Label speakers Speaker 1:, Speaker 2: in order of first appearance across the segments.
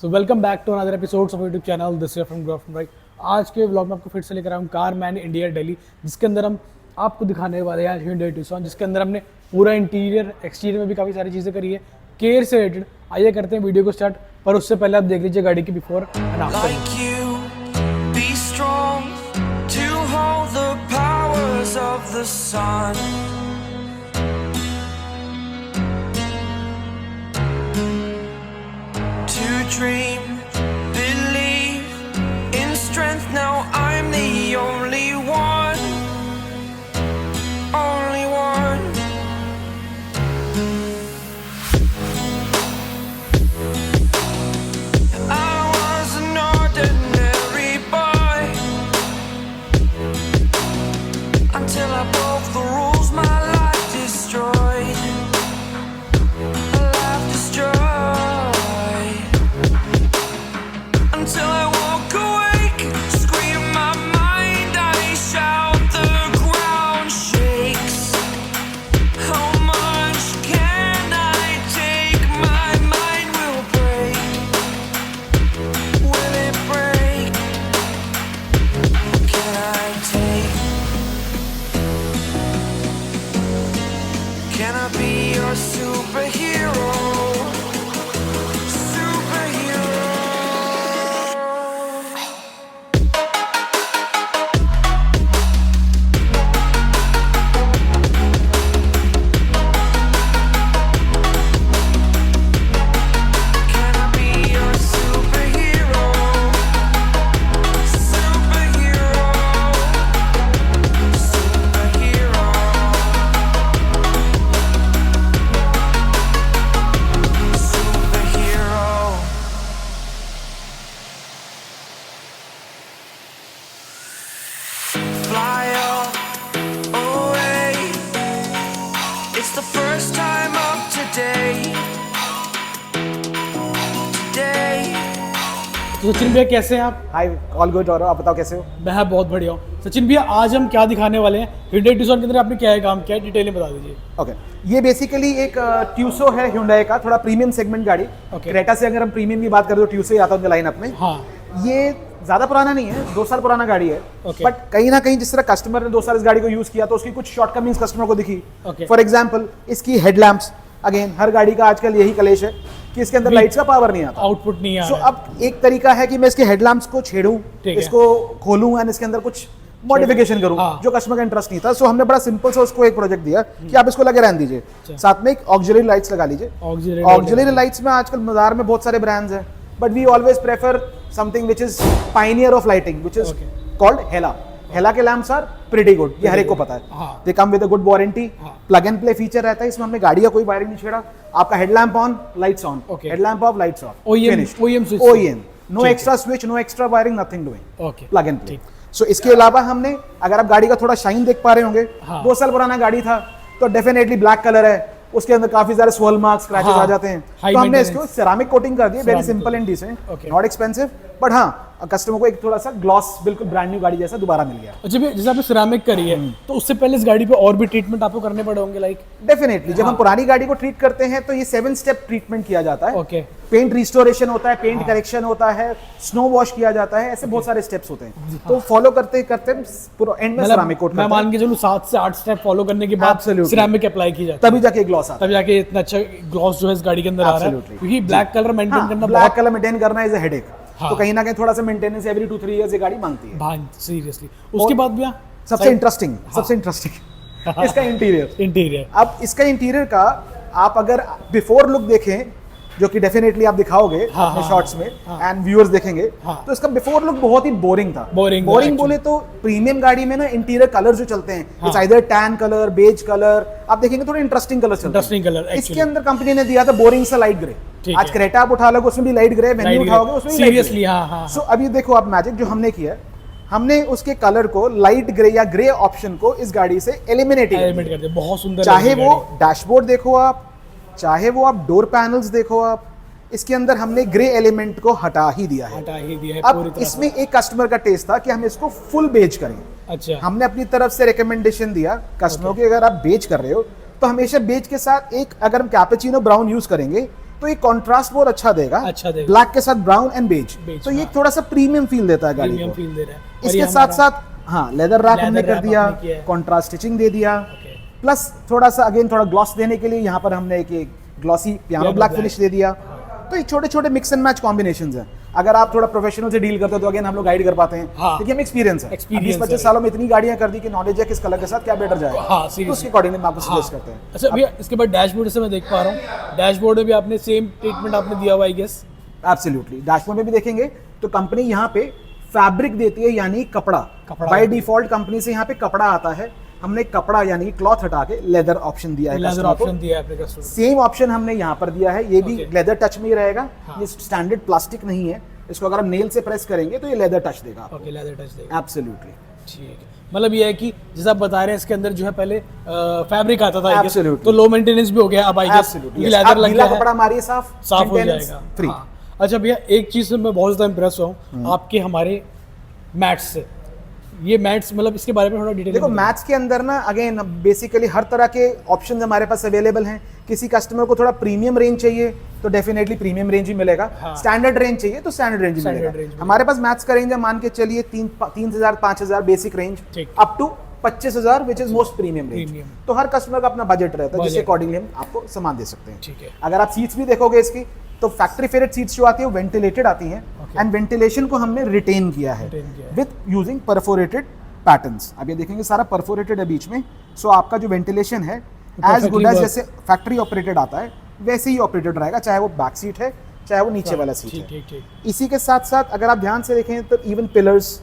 Speaker 1: So welcome back to another episodes of YouTube channel this is from ग्रोफ right. आज के vlog में आपको फिर से लेकर आया हूँ कार मैन इंडिया दिल्ली, जिसके अंदर हम आपको दिखाने वाले हैं Hyundai Tucson, जिसके अंदर हमने पूरा इंटीरियर एक्सटीरियर में भी काफ़ी सारी चीज़ें करी है केयर से रिलेटेड। आइए करते हैं वीडियो को स्टार्ट, पर उससे पहले आप देख लीजिए गाड़ी की before and after.
Speaker 2: Like you, be strong to hold the powers of the sun. To dream, believe in strength. Now I'm the only one, only one. I was an ordinary boy until I broke the rules. My life destroyed. Life destroyed. Until I walk awake, scream my mind, I shout, the ground shakes. How much can I take? My mind will break. Will it break? Can I take? Can I be your superhero? Superhero. Can I be your superhero? Superhero. Superhero. Superhero. Fly away. It's the first time of today. Today.
Speaker 1: तो सचिन भैया कैसे हैं आप?
Speaker 3: हाय, all good. और आप बताओ कैसे हो?
Speaker 1: मैं बहुत बढ़िया हूँ। सचिन भैया आज हम क्या दिखाने वाले हैं Hyundai Tucson के अंदर? आपने क्या है काम किया है, डिटेल में बता दीजिए।
Speaker 3: ओके, ये बेसिकली एक ट्यूसो है Hyundai का, थोड़ा प्रीमियम सेगमेंट गाड़ी।
Speaker 1: Okay.
Speaker 3: क्रेटा से अगर हम प्रीमियम की बात करें तो ट्यूसो ही आता है उनके लाइनअप में।
Speaker 1: हाँ,
Speaker 3: ये ज्यादा पुराना नहीं है, 2 साल पुराना गाड़ी है।
Speaker 1: Okay.
Speaker 3: बट कहीं ना कहीं जिस तरह कस्टमर ने 2 साल इस गाड़ी को यूज किया तो उसकी कुछ शॉर्टकमिंग्स कस्टमर को दिखी।
Speaker 1: Okay.
Speaker 3: फॉर एग्जाम्पल इसकी हेडलैम्प्स, अगेन हर गाड़ी का आजकल यही कलेश है कि इसके अंदर लाइट्स का पावर नहीं आता।
Speaker 1: आउटपुट नहीं आ
Speaker 3: सो
Speaker 1: रहा है।
Speaker 3: अब एक तरीका है कि मैं इसके हेडलैम्प्स को छेड़ूं,
Speaker 1: ठीक है।
Speaker 3: इसको खोलूं एंड इसके अंदर कुछ मॉडिफिकेशन करूं,
Speaker 1: हाँ।
Speaker 3: जो कस्टमर का इंटरेस्ट नहीं था। सो हमने बड़ा सिंपल सा उसको एक प्रोजेक्ट दिया कि आप इसको लगे रहने दीजिए, साथ में एक ऑक्सिलरी लाइट्स लगा लीजिए।
Speaker 1: Auxiliary
Speaker 3: ऑक्सिलरी लाइट्स में आजकल बाजार में बहुत सारे ब्रांड्स हैं, but we always prefer something which is pioneer of lighting, which is called Hella. Hella के लैम्प्स आर प्रीटी गुड, ये हर एक को पता है।
Speaker 1: हाँ।
Speaker 3: They come with a good warranty,
Speaker 1: हाँ।
Speaker 3: प्लग एंड प्ले फीचर रहता है इसमें। हमने गाड़ी का कोई वायरिंग नहीं छेड़ा, आपका headlamp on, lights on,
Speaker 1: Okay.
Speaker 3: Headlamp off, lights off,
Speaker 1: OEM switch।
Speaker 3: OEM, no
Speaker 1: ठीक
Speaker 3: extra switch, no extra wiring, nothing doing,
Speaker 1: okay,
Speaker 3: plug and play.
Speaker 1: ठीक।
Speaker 3: सो इसके अलावा हमने, अगर आप गाड़ी का थोड़ा शाइन देख पा रहे होंगे,
Speaker 1: हाँ।
Speaker 3: 2 साल पुराना गाड़ी था तो डेफिनेटली ब्लैक कलर है, उसके अंदर काफी सारे स्वॉल मार्क्स, स्क्रैचेस
Speaker 1: हाँ।
Speaker 3: आ जाते हैं।
Speaker 1: High
Speaker 3: तो हमने
Speaker 1: maintenance।
Speaker 3: इसको सेरामिक कोटिंग कर दी, very
Speaker 1: Ceramic
Speaker 3: simple
Speaker 1: coating।
Speaker 3: And decent,
Speaker 1: Okay।
Speaker 3: Not expensive, but हाँ कस्टमर को एक थोड़ा सा ग्लॉस, बिल्कुल ब्रांड न्यू गाड़ी जैसा दोबारा मिल गया।
Speaker 1: अच्छा भैया, जैसे आपने सिरामिक करी है तो उससे पहले इस गाड़ी पे और भी ट्रीटमेंट आपको करने पड़े होंगे, लाइक?
Speaker 3: डेफिनेटली जब हम पुरानी गाड़ी को ट्रीट करते हैं तो ये 7 स्टेप ट्रीटमेंट किया जाता है।
Speaker 1: ओके।
Speaker 3: पेंट रिस्टोरेशन होता है, पेंट करेक्शन होता है, स्नो वॉश किया जाता है, ऐसे बहुत सारे स्टेप्स होते हैं। तो फॉलो करते करते पूरा एंड में सिरामिक कोट
Speaker 1: मैं
Speaker 3: करते हैं,
Speaker 1: मान के चलूं 7 से 8 स्टेप फॉलो करने के बाद
Speaker 3: Absolutely।
Speaker 1: सिरामिक अप्लाई की जाती है,
Speaker 3: तभी जाके ग्लॉस आता है।
Speaker 1: तब जाके इतना अच्छा ग्लॉस जो है इस गाड़ी के अंदर आ रहा है,
Speaker 3: Absolutely।
Speaker 1: क्योंकि ब्लैक कलर मेंटेन करना
Speaker 3: ब्लैक
Speaker 1: बहुत
Speaker 3: कलर मेंटेन करना इज अ हेडेक।
Speaker 1: हाँ।
Speaker 3: तो कहीं ना कहीं थोड़ा सा मेंटेनेंस एवरी 2-3 इयर्स ये गाड़ी मांगती है।
Speaker 1: भाई सीरियसली। उसके बाद भैया
Speaker 3: सबसे इंटरेस्टिंग इसका इंटीरियर।
Speaker 1: इंटीरियर
Speaker 3: अब इसका इंटीरियर का आप अगर बिफोर लुक देखें, जो कि डेफिनेटली आप दिखाओगे
Speaker 1: हाँ,
Speaker 3: अपने
Speaker 1: हाँ,
Speaker 3: शॉट्स में
Speaker 1: हाँ।
Speaker 3: एंड व्यूअर्स देखेंगे,
Speaker 1: हाँ।
Speaker 3: तो इसका बिफोर लुक बहुत ही बोरिंग था।
Speaker 1: Boring था,
Speaker 3: बोरिंग
Speaker 1: actually।
Speaker 3: बोले तो प्रीमियम गाड़ी में ना इंटीरियर कलर जो चलते हैं,
Speaker 1: हाँ।
Speaker 3: It's either tan colour, beige colour, आप देखेंगे थोड़े इंटरेस्टिंग कलर चलते हैं।
Speaker 1: इंटरेस्टिंग कलर
Speaker 3: इसके
Speaker 1: एक्चुअली
Speaker 3: अंदर कंपनी ने दिया था बोरिंग सा लाइट ग्रे।
Speaker 1: ठीक
Speaker 3: आज
Speaker 1: है।
Speaker 3: क्रेटा आप उठा लोगे उसमें भी लाइट ग्रे, वेन्यू उठाओगे उसमें भी
Speaker 1: सीरियसली हाँ हाँ
Speaker 3: सो अभी देखो आप मैजिक जो हमने किया है, हमने उसके कलर को लाइट ग्रे या ग्रे ऑप्शन को इस गाड़ी से एलिमिनेट
Speaker 1: एलिमेंट कर दिया, बहुत सुंदर
Speaker 3: चाहे
Speaker 1: लग रही
Speaker 3: वो
Speaker 1: गाड़ी।
Speaker 3: डैशबोर्ड देखो आप, चाहे वो आप डोर पैनल्स देखो आप, इसके अंदर हमने ग्रे एलिमेंट को हटा ही दिया है।
Speaker 1: हटा ही दिया है पूरी
Speaker 3: अब
Speaker 1: तरह
Speaker 3: इसमें एक कस्टमर का टेस्ट था कि हम इसको फुल बेज करें।
Speaker 1: से। अच्छा
Speaker 3: हमने अपनी तरफ से रिकमेंडेशन दिया कस्टमर को, अगर आप बेज कर रहे हो तो हमेशा बेज के साथ एक, अगर हम कैपेचिनो ब्राउन यूज करेंगे, तो ये कॉन्ट्रास्ट बहुत अच्छा देगा,
Speaker 1: अच्छा देगा।
Speaker 3: ब्लैक के साथ ब्राउन एंड बेज,
Speaker 1: बेज,
Speaker 3: तो ये
Speaker 1: हाँ।
Speaker 3: थोड़ा सा प्रीमियम फील देता है गाड़ी
Speaker 1: प्रीमियम
Speaker 3: को।
Speaker 1: फील दे रहा है। और
Speaker 3: इसके
Speaker 1: ये
Speaker 3: साथ
Speaker 1: हमारा-
Speaker 3: साथ हाँ लेदर रैप हमने
Speaker 1: लेदर
Speaker 3: कर
Speaker 1: रैप
Speaker 3: दिया,
Speaker 1: आपने किया है।
Speaker 3: कॉन्ट्रास्ट स्टिचिंग दे दिया,
Speaker 1: ओके।
Speaker 3: प्लस थोड़ा सा अगेन थोड़ा ग्लॉस देने के लिए यहाँ पर हमने एक glossy piano
Speaker 1: Piano
Speaker 3: black
Speaker 1: black।
Speaker 3: Finish दे दिया। तो ये छोटे छोटे मिक्स एंड मैच कॉम्बिनेशंस हैं। अगर आप थोड़ा प्रोफेशनल से डील करते हो तो अगेन हम लोग गाइड कर पाते हैं,
Speaker 1: हाँ।
Speaker 3: क्योंकि हम एक्सपीरियंस है,
Speaker 1: Experience
Speaker 3: 20-25
Speaker 1: है।
Speaker 3: सालों में इतनी गाड़ियां कर दी कि नॉलेज है किस कलर के साथ क्या बेटर जाएगा,
Speaker 1: हाँ,
Speaker 3: तो
Speaker 1: seriously।
Speaker 3: उसके अकॉर्डिंगली हम आपको
Speaker 1: हाँ।
Speaker 3: सजेस्ट करते हैं।
Speaker 1: अच्छा भैया, इसके बाद डैशबोर्ड से मैं देख पा रहा हूँ, डैशबोर्ड में भी आपने सेम ट्रीटमेंट आपने दिया हुआ, आई गेस।
Speaker 3: एब्सोल्युटली, डैशबोर्ड में भी देखेंगे तो कंपनी यहाँ पे फैब्रिक देती है, यानी कपड़ा बाय
Speaker 1: देती है।
Speaker 3: डिफॉल्ट कंपनी से यहाँ पे कपड़ा आता है, हमने कपड़ा यानी क्लॉथ हटा के लेदर ऑप्शन दिया है
Speaker 1: लेदर
Speaker 3: customer को।
Speaker 1: ऑप्शन दिया है अपने कस्टमर।
Speaker 3: सेम ऑप्शन हमने यहाँ पर दिया है, ये भी
Speaker 1: Okay।
Speaker 3: लेदर टच में ही रहेगा,
Speaker 1: हाँ।
Speaker 3: ये स्टैंडर्ड प्लास्टिक नहीं है, इसको अगर हम नेल से प्रेस करेंगे तो ये लेदर टच देगा आपको।
Speaker 1: ओके, लेदर टच देगा।
Speaker 3: एब्सोल्युटली,
Speaker 1: ठीक है, मतलब ये है कि जैसा आप बता रहे हैं इसके अंदर जो है पहले फैब्रिक आता था, I guess,
Speaker 3: Absolutely।
Speaker 1: तो लो मेंटेनेंस भी हो गया अब, आई गेस
Speaker 3: एब्सोल्युटली,
Speaker 1: लेदर लग
Speaker 3: गीला
Speaker 1: गया
Speaker 3: कपड़ा
Speaker 1: है,
Speaker 3: मारिए साफ
Speaker 1: साफ हो
Speaker 3: maintenance
Speaker 1: जाएगा।
Speaker 3: free।
Speaker 1: हाँ। अच्छा भैया, एक चीज से मैं बहुत ज्यादा इंप्रेस हुआ हूँ आपके हमारे मैट्स से। ये मैट्स मतलब इसके बारे में थोड़ा डिटेल
Speaker 3: देखो मैथ्स के अंदर ना अगेन बेसिकली हर तरह के ऑप्शंस हमारे पास अवेलेबल हैं। किसी कस्टमर को थोड़ा प्रीमियम रेंज चाहिए तो डेफिनेटली प्रीमियम रेंज ही मिलेगा,
Speaker 1: हाँ।
Speaker 3: स्टैंडर्ड रेंज चाहिए तो स्टैंडर्ड रेंज ही
Speaker 1: Standard range
Speaker 3: मिलेगा।
Speaker 1: मिलेगा।
Speaker 3: हमारे पास मैथ्स का रेंज है, मान के चलिए 3,000 5,000 बेसिक रेंज,
Speaker 1: ठीक।
Speaker 3: Up to 25,000 which is most premium range.
Speaker 1: Premium।
Speaker 3: तो हर कस्टमर का अपना बजट रहता है, जिसके
Speaker 1: Budget।
Speaker 3: अकॉर्डिंगली हम आपको सामान दे सकते हैं।
Speaker 1: ठीक है।
Speaker 3: अगर आप सीट्स भी देखोगे इसकी तो फैक्ट्री फिटेड सीट्स जो आती है वेंटिलेटेड आती हैं,
Speaker 1: Okay।
Speaker 3: एंड वेंटिलेशन को हमने रिटेन किया है
Speaker 1: Retain किया है।
Speaker 3: With using perforated patterns. अब ये देखेंगे सारा परफोरेटेड है बीच में, सो आपका जो वेंटिलेशन है as
Speaker 1: perfectly
Speaker 3: good as
Speaker 1: work।
Speaker 3: जैसे फैक्ट्री ऑपरेटेड आता है वैसे ही ऑपरेटेड रहेगा, चाहे वो बैक सीट है चाहे वो नीचे वाला सीट
Speaker 1: ठीक
Speaker 3: है।
Speaker 1: ठीक ठीक।
Speaker 3: इसी के साथ साथ अगर आप ध्यान से देखें तो इवन पिलर्स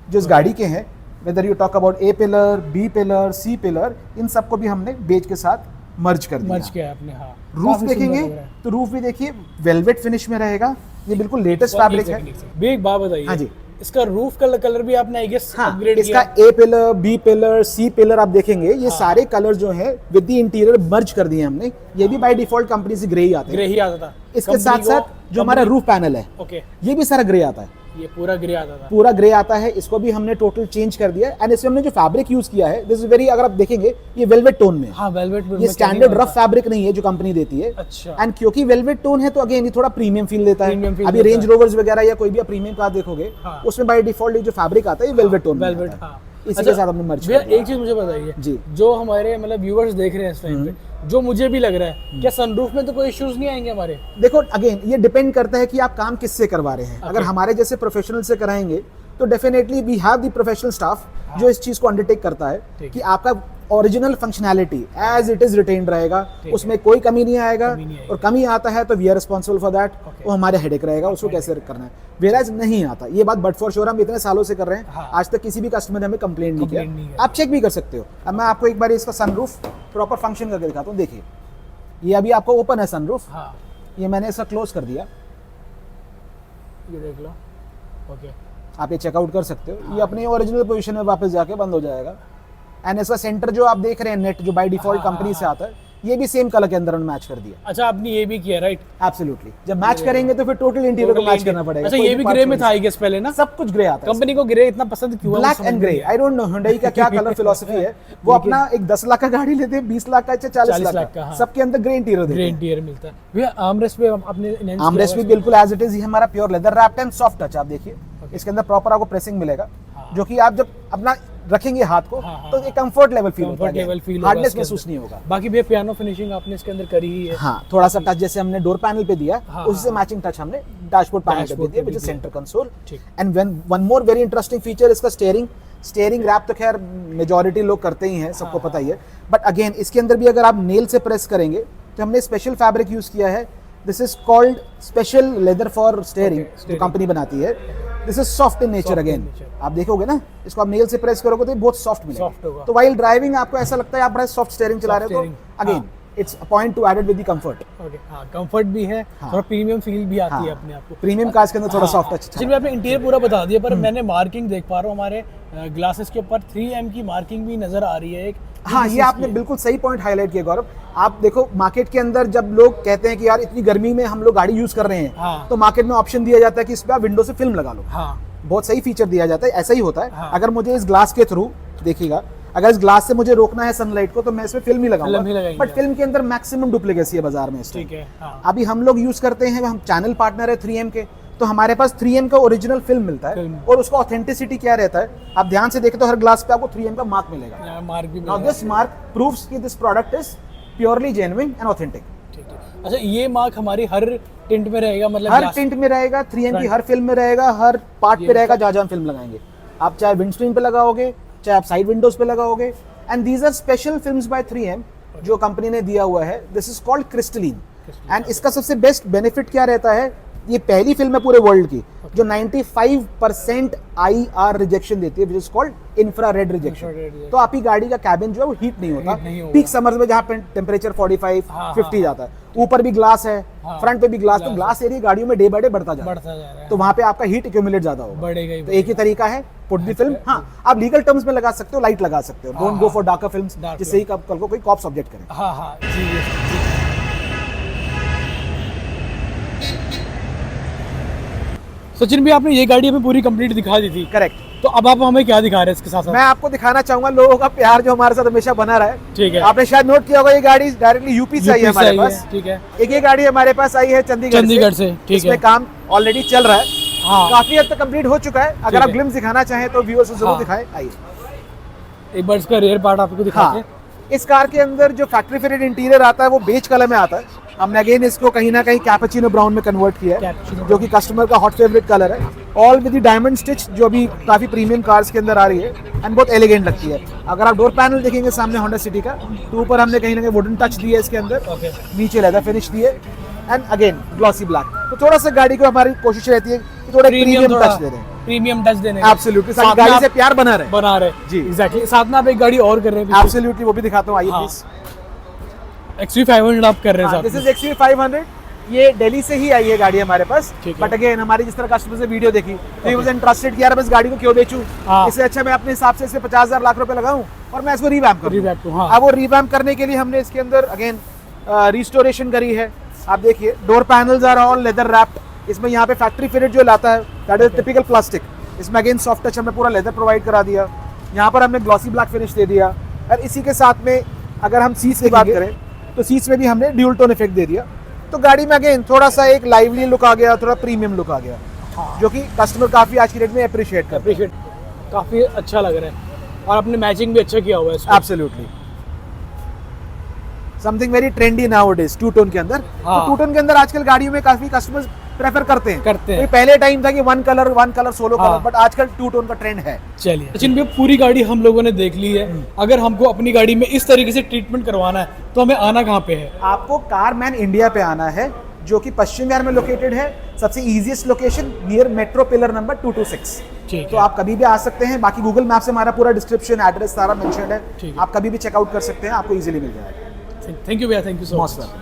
Speaker 3: जो इस गाड़ी के हैं, whether you talk about A pillar, B pillar, C pillar, इन सबको भी हमने बेज के साथ मर्ज कर दिया।
Speaker 1: मर्ज किया है आपने, हाँ।
Speaker 3: रूफ
Speaker 1: काफी सुंदर
Speaker 3: देखेंगे
Speaker 1: लग रहा है।
Speaker 3: तो रूफ भी देखिए वेलवेट फिनिश में रहेगा, ये बिल्कुल लेटेस्ट
Speaker 1: और
Speaker 3: फैब्रिक
Speaker 1: एक
Speaker 3: है।
Speaker 1: second, एक second। भैया एक बात बताइए,
Speaker 3: हाँ जी।
Speaker 1: इसका रूफ का कलर भी आपने आई गेस
Speaker 3: हाँ,
Speaker 1: अपग्रेड
Speaker 3: इसका
Speaker 1: किया।
Speaker 3: A pillar, B pillar, C pillar आप देखेंगे ये सारे कलर जो हैं विद द इंटीरियर मर्ज कर दिए हमने। ये भी बाय डिफॉल्ट कंपनी से ग्रे ही आते
Speaker 1: ग्रे
Speaker 3: हैं।
Speaker 1: ही आता था
Speaker 3: इसके
Speaker 1: Company
Speaker 3: साथ
Speaker 1: को-
Speaker 3: साथ जो हमारा रूफ पैनल है
Speaker 1: ओके,
Speaker 3: ये भी सारा ग्रे आता है,
Speaker 1: ये पूरा ग्रे आता था।
Speaker 3: पूरा ग्रे आता है। इसको भी हमने टोटल चेंज कर दिया एंड इसमें हमने जो फैब्रिक यूज किया है दिस इज वेरी, अगर आप देखेंगे ये वेलवेट टोन में है।
Speaker 1: हाँ, वेलवेट
Speaker 3: ये स्टैंडर्ड रफ फैब्रिक नहीं है जो कंपनी देती है।
Speaker 1: अच्छा।
Speaker 3: एंड क्योंकि वेलवेट टोन है तो अगेन ये थोड़ा प्रीमियम फील देता
Speaker 1: Premium
Speaker 3: है।
Speaker 1: feel
Speaker 3: अभी
Speaker 1: देता
Speaker 3: रेंज
Speaker 1: है।
Speaker 3: रोवर्स वगैरह या कोई भी प्रीमियम कार देखोगे
Speaker 1: हाँ।
Speaker 3: उसमें बाय डिफॉल्ट जो फैब्रिक आता है ये वेलवेट टोन में
Speaker 1: वेलवेट,
Speaker 3: आता है।
Speaker 1: हाँ।
Speaker 3: इसी के साथ हमने मर्ज
Speaker 1: भैया
Speaker 3: कर दिया।
Speaker 1: एक चीज मुझे बताइए,
Speaker 3: जी।
Speaker 1: जो हमारे मतलब व्यूअर्स देख रहे हैं इस टाइम पे, जो मुझे भी लग रहा है, क्या सनरूफ में तो कोई इश्यूज नहीं आएंगे हमारे?
Speaker 3: देखो अगेन ये डिपेंड करता है कि आप काम किससे करवा रहे हैं। अगर हमारे जैसे प्रोफेशनल से कराएंगे तो definitely we have the professional staff जो इस चीज को अंडरटेक करता है
Speaker 1: ठीक
Speaker 3: कि आपका original functionality as it is retained रहेगा, उसमें कोई कमी नहीं आएगा।
Speaker 1: कमी नहीं आएगी।
Speaker 3: और कमी आता है तो we are responsible for that,
Speaker 1: Okay।
Speaker 3: वो हमारे हेडेक रहेगा, उसको कैसे करना है। वेराज नहीं आता, ये बात बट फॉर श्योर हम इतने सालों से कर रहे हैं,
Speaker 1: हाँ।
Speaker 3: आज तक किसी भी कस्टमर ने हमें कंप्लेंट नहीं
Speaker 1: Complaint नहीं
Speaker 3: किया।
Speaker 1: किया।
Speaker 3: आप चेक भी कर सकते हो। अब मैं आपको एक बार इसका सनरूफ प्रॉपर फंक्शन करके दिखाता हूँ। देखिए ये अभी आपको ओपन है सनरूफ,
Speaker 1: हाँ,
Speaker 3: ये मैंने इसका क्लोज कर दिया,
Speaker 1: ये देख लो। ओके,
Speaker 3: आप ये चेकआउट कर सकते हो। ये अपनी ओरिजिनल पोजीशन में वापस जाके बंद हो जाएगा। एंड इसका सेंटर जो आप देख रहे हैं नेट जो बाय डिफॉल्ट कंपनी से आता है, ये भी सेम कलर के अंदर मैच कर दिया।
Speaker 1: अच्छा आपने ये भी किया राइट?
Speaker 3: एब्सोल्युटली, जब मैच करेंगे तो फिर टोटल इंटीरियर को मैच करना पड़ेगा।
Speaker 1: अच्छा,
Speaker 3: कोई
Speaker 1: ये भी
Speaker 3: part
Speaker 1: ग्रे में
Speaker 3: छोड़
Speaker 1: था आई गेस पहले ना?
Speaker 3: सब कुछ ग्रे आता है।
Speaker 1: कंपनी को ग्रे इतना पसंद क्यों है?
Speaker 3: Black and grey, I don't know Hyundai का क्या कलर फिलॉसफी है। वो अपना एक 10 लाख का गाड़ी लेते हैं, 20 लाख का, 40 लाख का,
Speaker 1: हाँ।
Speaker 3: सबके अंदर ग्रे इंटीरियर
Speaker 1: ग्रे
Speaker 3: देते हैं।
Speaker 1: इंटीरियर मिलता है। भैया आर्मरेस्ट पे आपने enhance किया
Speaker 3: आर्मरेस्ट
Speaker 1: हुआ
Speaker 3: भी बिल्कुल एज इट इज, ये हमारा pure leather wrapped and soft touch. आप देखिए इसके अंदर प्रॉपर आपको प्रेसिंग मिलेगा, जो कि आप जब अपना रखेंगे हाथ को
Speaker 1: हाँ,
Speaker 3: तो एक कंफर्ट लेवल फील होता
Speaker 1: कंफर्ट लेवल
Speaker 3: है,
Speaker 1: फील
Speaker 3: हार्डनेस महसूस नहीं होगा।
Speaker 1: बाकी भैया पियानो फिनिशिंग आपने इसके अंदर करी ही है।
Speaker 3: हाँ, थोड़ा सा टच जैसे हमने डोर पैनल पे दिया,
Speaker 1: हाँ,
Speaker 3: उसी से मैचिंग टच हमने डैशबोर्ड पैनल पे
Speaker 1: डैशबोर्ड
Speaker 3: दिया,
Speaker 1: पे
Speaker 3: विच इज
Speaker 1: भी
Speaker 3: सेंटर कंसोल।
Speaker 1: ठीक।
Speaker 3: And one more very interesting feature इसका स्टीयरिंग रैप तो खैर मेजॉरिटी लोग करते ही हैं, सबको पता ही है। बट अगेन इसके अंदर भी अगर आप नेल से प्रेस करेंगे तो हमने स्पेशल फैब्रिक यूज किया है। This is called special leather for steering, जो कंपनी बनाती है। This is soft in nature. Again आप देखोगे ना, इसको आप नेल से प्रेस करोगे तो ये बहुत सॉफ्ट
Speaker 1: Soft
Speaker 3: मिलेगा।
Speaker 1: होगा।
Speaker 3: तो वाइल ड्राइविंग आपको ऐसा लगता है आप बड़ा सॉफ्ट स्टीयरिंग चला रहे हो,
Speaker 1: steering,
Speaker 3: तो again it's a point to added with the comfort.
Speaker 1: Okay, हाँ, कंफर्ट भी है, थोड़ा प्रीमियम फील भी आती है अपने आप को।
Speaker 3: प्रीमियम कार्स के अंदर थोड़ा सॉफ्ट टच।
Speaker 1: चलिए आपने इंटीरियर पूरा बता दिया, पर मैंने मार्किंग देख पा रहा हूँ हमारे ग्लासेस के ऊपर 3M की मार्किंग भी नजर आ रही है एक।
Speaker 3: हाँ, ये आपने बिल्कुल सही पॉइंट हाईलाइट किया गौरव। आप देखो मार्केट के अंदर जब लोग कहते हैं कि यार इतनी गर्मी में हम लोग गाड़ी यूज कर रहे हैं,
Speaker 1: हाँ।
Speaker 3: तो मार्केट में ऑप्शन दिया जाता है कि इस पे आप विंडो से फिल्म लगा लो।
Speaker 1: हाँ,
Speaker 3: बहुत सही फीचर दिया जाता है, ऐसा ही होता है।
Speaker 1: हाँ।
Speaker 3: अगर मुझे इस ग्लास के थ्रू देखिएगा, अगर इस ग्लास से मुझे रोकना है सनलाइट को तो मैं इसमें फिल्म ही
Speaker 1: फिल्म ही
Speaker 3: लगाऊंगा,
Speaker 1: लगाएंगे।
Speaker 3: बट फिल्म के अंदर मैक्सिमम डुप्लीकेसी है बाजार में इस time।
Speaker 1: ठीक है, हाँ।
Speaker 3: अभी हम लोग यूज करते हैं, हम चैनल पार्टनर है 3M के, तो हमारे पास 3M का ओरिजिनल फिल्म मिलता है
Speaker 1: फिल्म।
Speaker 3: और उसका ऑथेंटिसिटी क्या रहता है, आप ध्यान से देखें तो हर ग्लास पे आपको 3M का मार्क मिलेगा।
Speaker 1: यहाँ मार्क भी
Speaker 3: नाउ
Speaker 1: मिलेगा।
Speaker 3: दिस मार्क प्रूव्स कि this product is purely genuine and authentic.
Speaker 1: ठीक है। अच्छा, ये मार्क हमारी हर टिंट में रहेगा, मतलब
Speaker 3: हर
Speaker 1: glass-
Speaker 3: टिंट में रहेगा, 3M की
Speaker 1: Front।
Speaker 3: हर फिल्म में रहेगा, हर पार्ट
Speaker 1: ये
Speaker 3: पे रहेगा जहाँ जहाँ हम फिल्म लगाएंगे। आप चाहे विंडस्क्रीन पे लगाओगे, चाहे आप साइड विंडोज पे लगाओगे, and these are special films by 3M जो कंपनी ने दिया हुआ है। This is called Crystalline, and इसका सबसे बेस्ट बेनिफिट क्या रहता है, ये पहली फिल्म है पूरे वर्ल्ड की जो 95% IR रिजेक्शन देती है, which is called infrared rejection.
Speaker 1: Infrared
Speaker 3: तो आपकी गाड़ी का कैबिन जो है वो हीट नहीं होता।
Speaker 1: Heat नहीं होगा।
Speaker 3: पीक समर्स में जहाँ पे टेम्परेचर 45
Speaker 1: हाँ,
Speaker 3: 50 जाता है, ऊपर भी ग्लास है,
Speaker 1: हाँ,
Speaker 3: फ्रंट पे भी ग्लास, तो
Speaker 1: glass
Speaker 3: ग्लास एरिया गाड़ियों में डे बाय डे बढ़ता जाता है,
Speaker 1: बढ़ता जा रहा है।
Speaker 3: तो वहां पे आपका हीट एक्यूमुलेट ज्यादा होगा।
Speaker 1: बढ़ेगा ही
Speaker 3: तो एक ही तरीका है, पुट दी फिल्म। हाँ, आप लीगल टर्म्स में लगा सकते हो, लाइट लगा सकते हो, don't go for darker films,
Speaker 1: Dark
Speaker 3: जिससे ही कल को कोई कॉप्स ऑब्जेक्ट करे।
Speaker 1: हाँ हाँ जी, जी। सचिन भी आपने ये गाड़ी हमें पूरी कंप्लीट दिखा दी थी,
Speaker 3: करेक्ट।
Speaker 1: तो अब आप हमें क्या दिखा रहे हैं इसके साथ साथ?
Speaker 3: मैं आपको दिखाना चाहूंगा लोगों का प्यार जो हमारे साथ हमेशा बना रहा है।
Speaker 1: ठीक है।
Speaker 3: आपने शायद नोट किया होगा ये गाड़ी डायरेक्टली यूपी से आई है
Speaker 1: यूपी से
Speaker 3: हमारे
Speaker 1: आई
Speaker 3: पास।
Speaker 1: है, ठीक है।
Speaker 3: एक ये गाड़ी हमारे पास आई है
Speaker 1: चंडीगढ़ से, ठीक
Speaker 3: इसमें
Speaker 1: है।
Speaker 3: काम ऑलरेडी चल रहा है,
Speaker 1: हाँ।
Speaker 3: काफी हद तक कंप्लीट हो चुका है। अगर
Speaker 1: ठीक
Speaker 3: आप
Speaker 1: है।
Speaker 3: ग्लिम्स दिखाना चाहें तो व्यूअर्स को जरूर
Speaker 1: हाँ।
Speaker 3: दिखाएं। आइए।
Speaker 1: एक बार इसका रेयर पार्ट आपको दिखा
Speaker 3: हाँ, इस कार के अंदर जो फैक्ट्री फिटेड इंटीरियर आता है वो बेज कलर में आता है। हमने अगेन इसको कहीं ना कहीं कैपुचिनो ब्राउन में कन्वर्ट किया है,
Speaker 1: Cappuccino
Speaker 3: जो कि कस्टमर का हॉट फेवरेट कलर है, all with the diamond stitch, जो अभी काफी प्रीमियम कार्स के अंदर आ रही है एंड बहुत एलिगेंट लगती है। अगर आप डोर पैनल देखेंगे सामने होंडा सिटी का, तो ऊपर हमने कहीं ना कहीं वुडन टच दिया है इसके अंदर,
Speaker 1: ओके।
Speaker 3: नीचे लेदर फिनिश दिए एंड अगेन ग्लॉसी ब्लैक। तो थोड़ा सा गाड़ी को हमारी कोशिश रहती है कि थोड़ा प्रीमियम टच दे दें।
Speaker 1: प्रीमियम टच देने का।
Speaker 3: एब्सोल्युटली,
Speaker 1: साथ में
Speaker 3: गाड़ी
Speaker 1: आप
Speaker 3: से प्यार बना रहे।
Speaker 1: बना रहे
Speaker 3: जी।
Speaker 1: एग्जैक्टली। साथ में आप एक गाड़ी और कर रहे हैं,
Speaker 3: एब्सोल्युटली, वो भी दिखाता हूँ, आइए
Speaker 1: हाँ।
Speaker 3: प्लीज।
Speaker 1: XV500 आप कर रहे हैं
Speaker 3: दिस
Speaker 1: साथ
Speaker 3: इज
Speaker 1: में।
Speaker 3: XV500। ये दिल्ली से ही आई है गाड़ी हमारे पास,
Speaker 1: ठीक है।
Speaker 3: बट अगेन हमारी जिस तरह कस्टमर से वीडियो देखी तो ही वाज इंटरेस्टेड कि यार मैं इस गाड़ी को क्यों बेचूं,
Speaker 1: हाँ।
Speaker 3: इससे अच्छा मैं अपने हिसाब से इसमें 50,000 लाख रुपए लगाऊं और मैं इसको रिवैम्प करूं।
Speaker 1: Revamp करूं, हाँ।
Speaker 3: अब वो रिवैम्प करने के लिए हमने इसके अंदर अगेन रिस्टोरेशन करी है। आप देखिए door panels are all leather wrapped. इसमें यहाँ पे फैक्ट्री फिटेड जो लाता है दैट इज टिपिकल प्लास्टिक। इसमें अगेन सॉफ्ट टच हमने पूरा लेदर प्रोवाइड करा दिया। यहाँ पर हमने ग्लॉसी ब्लैक फिनिश दे दिया, और इसी के साथ में अगर हम सीट्स की बात करें तो सीट्स में भी हमने ड्यूल टोन इफेक्ट दे दिया। तो गाड़ी में अगेन थोड़ा सा एक लाइवली लुक आ गया, थोड़ा प्रीमियम लुक आ गया, जो कि कस्टमर काफी आज की डेट में अप्रिशिएट करते हैं।
Speaker 1: अप्रिशिएट, काफी अच्छा लग रहा है और आपने मैचिंग भी अच्छा किया हुआ है इसको।
Speaker 3: Absolutely, something very trendy nowadays two tone के अंदर।
Speaker 1: हाँ।
Speaker 3: तो टू टोन के अंदर आजकल गाड़ियों में काफी कस्टमर्स प्रेफर करते हैं।
Speaker 1: करते हैं।
Speaker 3: कोई पहले टाइम था कि वन कलर सोलो
Speaker 1: हाँ।
Speaker 3: कलर, बट आजकल टू टोन का ट्रेंड है।
Speaker 1: चलिए सचिन भैया, पूरी गाड़ी हम लोगों ने देख ली है। अगर हमको अपनी गाड़ी में इस तरीके से ट्रीटमेंट करवाना है तो हमें आना कहाँ पे है?
Speaker 3: आपको कारमैन इंडिया पे आना है, जो कि पश्चिम बिहार में लोकेटेड है। सबसे easiest location near metro pillar number 226।
Speaker 1: ठीक
Speaker 3: तो
Speaker 1: है।
Speaker 3: आप कभी भी आ सकते हैं। बाकी गूगल मैप से हमारा पूरा डिस्क्रिप्शन, एड्रेस सारा मेंशन्ड है,
Speaker 1: ठीक है।
Speaker 3: आप कभी भी चेकआउट कर सकते हैं, आपको इजीली मिल जाएगा।
Speaker 1: थैंक यू भैया, thank you so
Speaker 3: most
Speaker 1: much.
Speaker 3: Welcome.